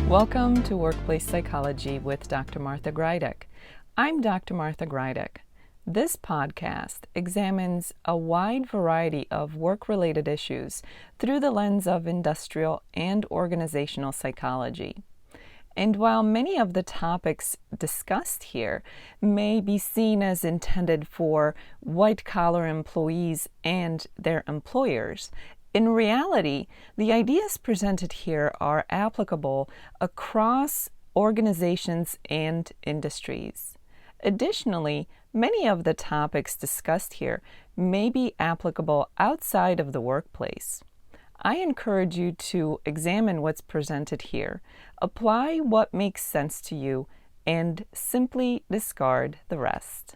Welcome to Workplace Psychology with Dr. Martha Greidick. I'm Dr. Martha Greidick. This podcast examines a wide variety of work-related issues through the lens of industrial and organizational psychology. And while many of the topics discussed here may be seen as intended for white-collar employees and their employers, in reality, the ideas presented here are applicable across organizations and industries. Additionally, many of the topics discussed here may be applicable outside of the workplace. I encourage you to examine what's presented here, apply what makes sense to you, and simply discard the rest.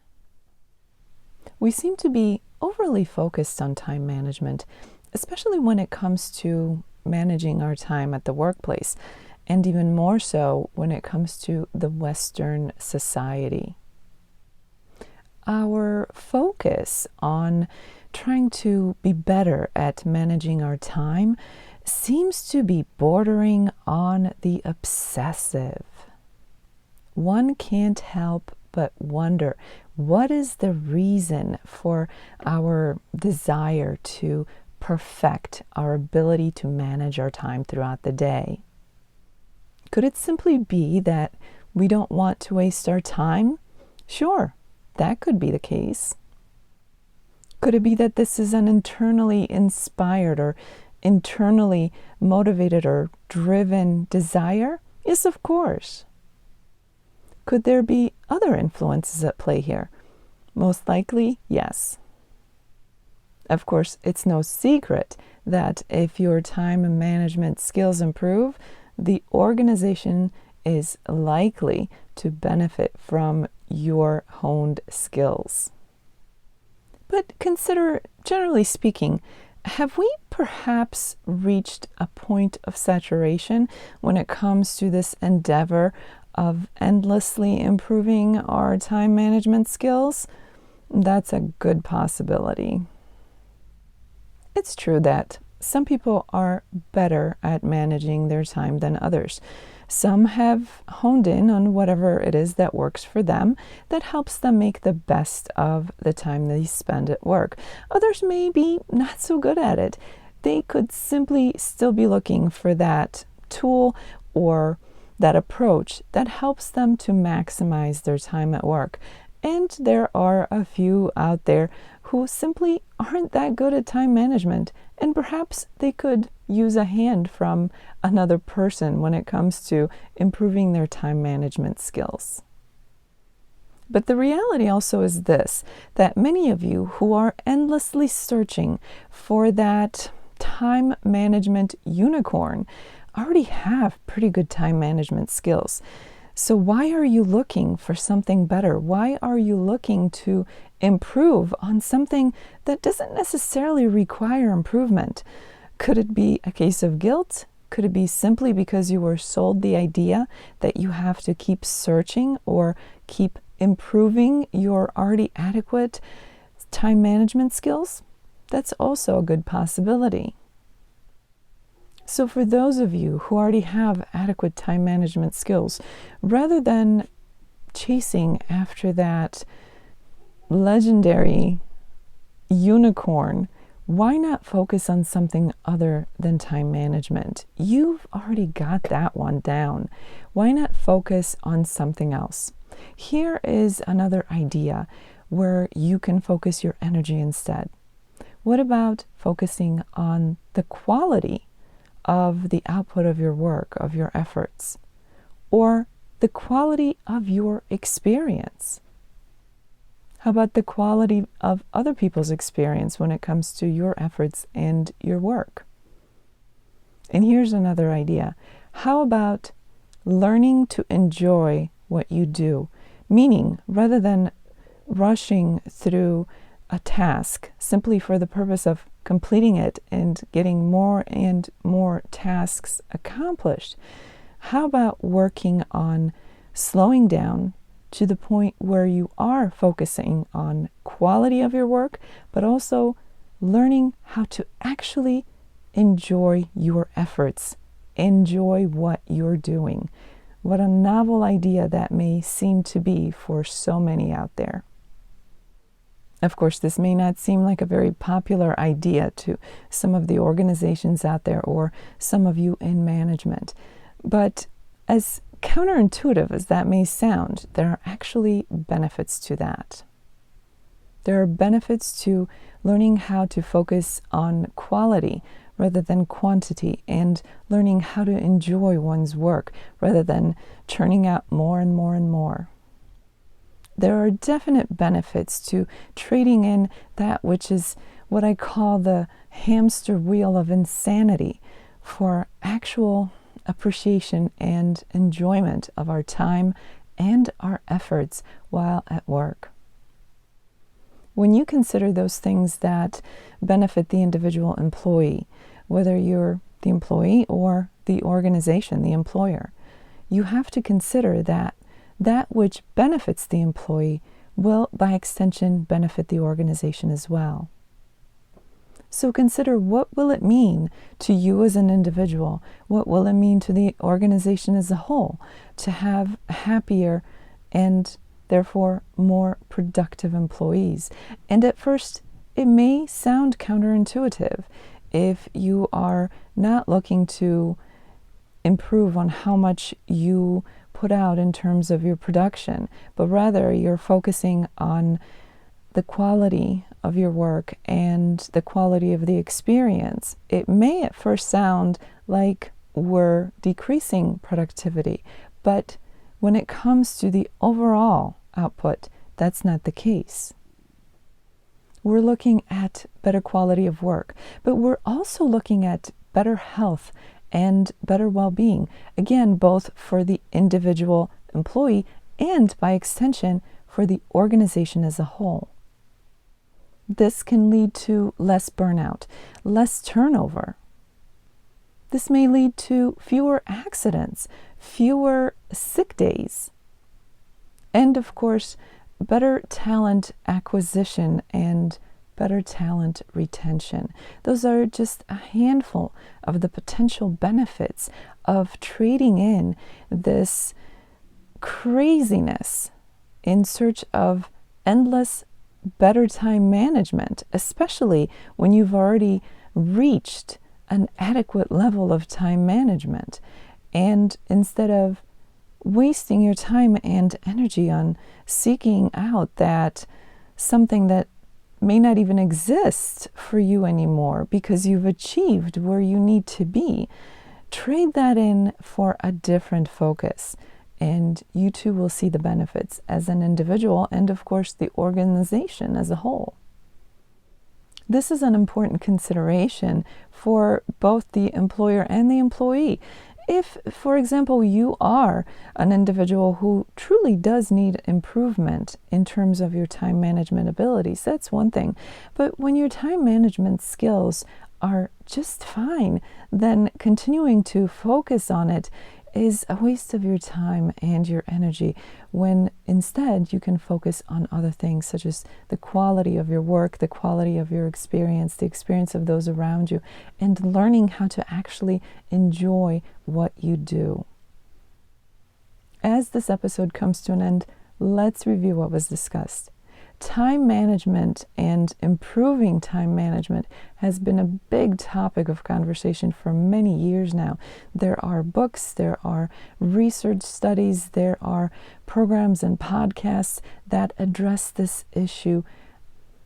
We seem to be overly focused on time management, especially when it comes to managing our time at the workplace, and even more so when it comes to the Western society. Our focus on trying to be better at managing our time seems to be bordering on the obsessive. One can't help but wonder, what is the reason for our desire to perfect our ability to manage our time throughout the day? Could it simply be that we don't want to waste our time? Sure, that could be the case. Could it be that this is an internally inspired or internally motivated or driven desire? Yes, of course. Could there be other influences at play here? Most likely, yes. Of course, it's no secret that if your time management skills improve, the organization is likely to benefit from your honed skills. But consider, generally speaking, have we perhaps reached a point of saturation when it comes to this endeavor of endlessly improving our time management skills? That's a good possibility. It's true that some people are better at managing their time than others. Some have honed in on whatever it is that works for them, that helps them make the best of the time they spend at work. Others may be not so good at it. They could simply still be looking for that tool or that approach that helps them to maximize their time at work. And there are a few out there who simply aren't that good at time management, and perhaps they could use a hand from another person when it comes to improving their time management skills. But the reality also is this, that many of you who are endlessly searching for that time management unicorn already have pretty good time management skills. So why are you looking for something better? Why are you looking to improve on something that doesn't necessarily require improvement? Could it be a case of guilt? Could it be simply because you were sold the idea that you have to keep searching or keep improving your already adequate time management skills? That's also a good possibility. So for those of you who already have adequate time management skills, rather than chasing after that legendary unicorn, why not focus on something other than time management? You've already got that one down. Why not focus on something else? Here is another idea where you can focus your energy instead. What about focusing on the quality of the output of your work, of your efforts, or the quality of your experience? How about the quality of other people's experience when it comes to your efforts and your work? And here's another idea. How about learning to enjoy what you do? Meaning, rather than rushing through a task simply for the purpose of completing it and getting more and more tasks accomplished, how about working on slowing down to the point where you are focusing on quality of your work, but also learning how to actually enjoy your efforts enjoy what you're doing. What a novel idea that may seem to be for so many out there. Of course, this may not seem like a very popular idea to some of the organizations out there or some of you in management. But as counterintuitive as that may sound, there are actually benefits to that. There are benefits to learning how to focus on quality rather than quantity, and learning how to enjoy one's work rather than churning out more and more and more. There are definite benefits to trading in that which is what I call the hamster wheel of insanity for actual appreciation and enjoyment of our time and our efforts while at work. When you consider those things that benefit the individual employee, whether you're the employee or the organization, the employer, you have to consider that which benefits the employee will, by extension, benefit the organization as well. So consider, what will it mean to you as an individual? What will it mean to the organization as a whole to have happier and therefore more productive employees? And at first, it may sound counterintuitive if you are not looking to improve on how much you put out in terms of your production, but rather you're focusing on the quality of your work and the quality of the experience. It may at first sound like we're decreasing productivity, but when it comes to the overall output, that's not the case. We're looking at better quality of work, but we're also looking at better health and better well-being, again, both for the individual employee and, by extension, for the organization as a whole. This can lead to less burnout, less turnover. This may lead to fewer accidents, fewer sick days, and, of course, better talent acquisition and better talent retention. Those are just a handful of the potential benefits of trading in this craziness in search of endless better time management, especially when you've already reached an adequate level of time management. And instead of wasting your time and energy on seeking out that something that may not even exist for you anymore because you've achieved where you need to be, trade that in for a different focus, and you too will see the benefits as an individual and, of course, the organization as a whole. This is an important consideration for both the employer and the employee. If, for example, you are an individual who truly does need improvement in terms of your time management abilities, that's one thing. But when your time management skills are just fine, then continuing to focus on it is a waste of your time and your energy, when instead you can focus on other things, such as the quality of your work, the quality of your experience, the experience of those around you, and learning how to actually enjoy what you do. As this episode comes to an end, let's review what was discussed. Time management and improving time management has been a big topic of conversation for many years now. There are books, there are research studies, there are programs and podcasts that address this issue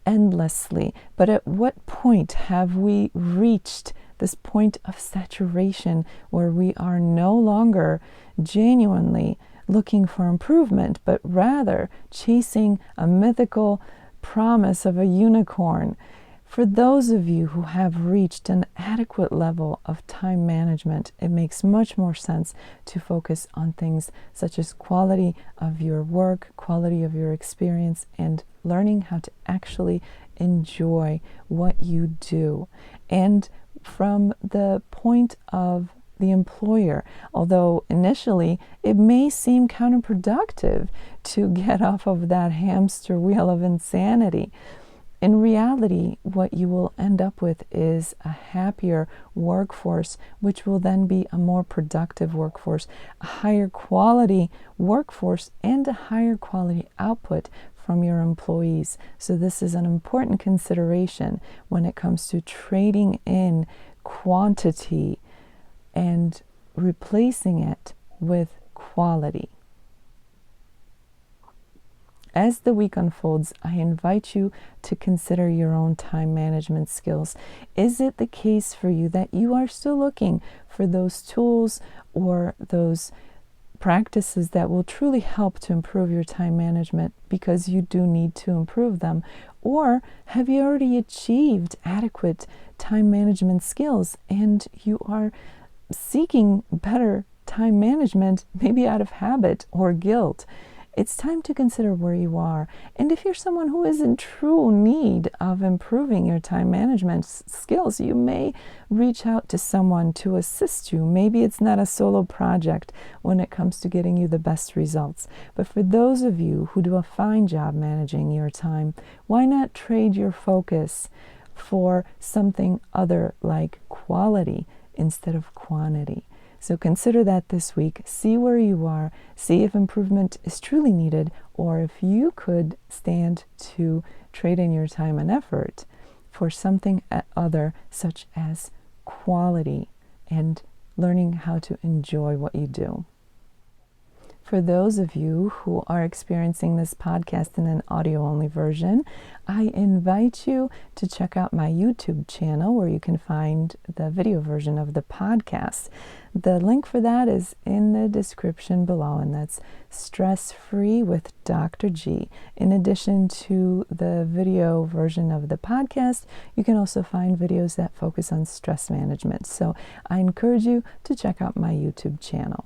endlessly. But at what point have we reached this point of saturation where we are no longer genuinely looking for improvement, but rather chasing a mythical promise of a unicorn? For those of you who have reached an adequate level of time management, it makes much more sense to focus on things such as quality of your work, quality of your experience, and learning how to actually enjoy what you do. And from the point of the employer, although initially it may seem counterproductive to get off of that hamster wheel of insanity, In reality, what you will end up with is a happier workforce, which will then be a more productive workforce, a higher quality workforce, and a higher quality output from your employees. So this is an important consideration when it comes to trading in quantity and replacing it with quality. As the week unfolds, I invite you to consider your own time management skills. Is it the case for you that you are still looking for those tools or those practices that will truly help to improve your time management because you do need to improve them? Or have you already achieved adequate time management skills and you are seeking better time management, maybe out of habit or guilt? It's time to consider where you are. And if you're someone who is in true need of improving your time management skills, you may reach out to someone to assist you. Maybe it's not a solo project when it comes to getting you the best results. But for those of you who do a fine job managing your time, why not trade your focus for something other like quality instead of quantity? So consider that this week. See where you are. See if improvement is truly needed, or if you could stand to trade in your time and effort for something other, such as quality and learning how to enjoy what you do. For those of you who are experiencing this podcast in an audio-only version, I invite you to check out my YouTube channel where you can find the video version of the podcast. The link for that is in the description below, and that's Stress Free with Dr. G. In addition to the video version of the podcast, you can also find videos that focus on stress management. So I encourage you to check out my YouTube channel.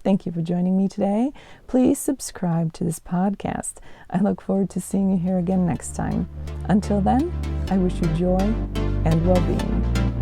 Thank you for joining me today. Please subscribe to this podcast. I look forward to seeing you here again next time. Until then, I wish you joy and well-being.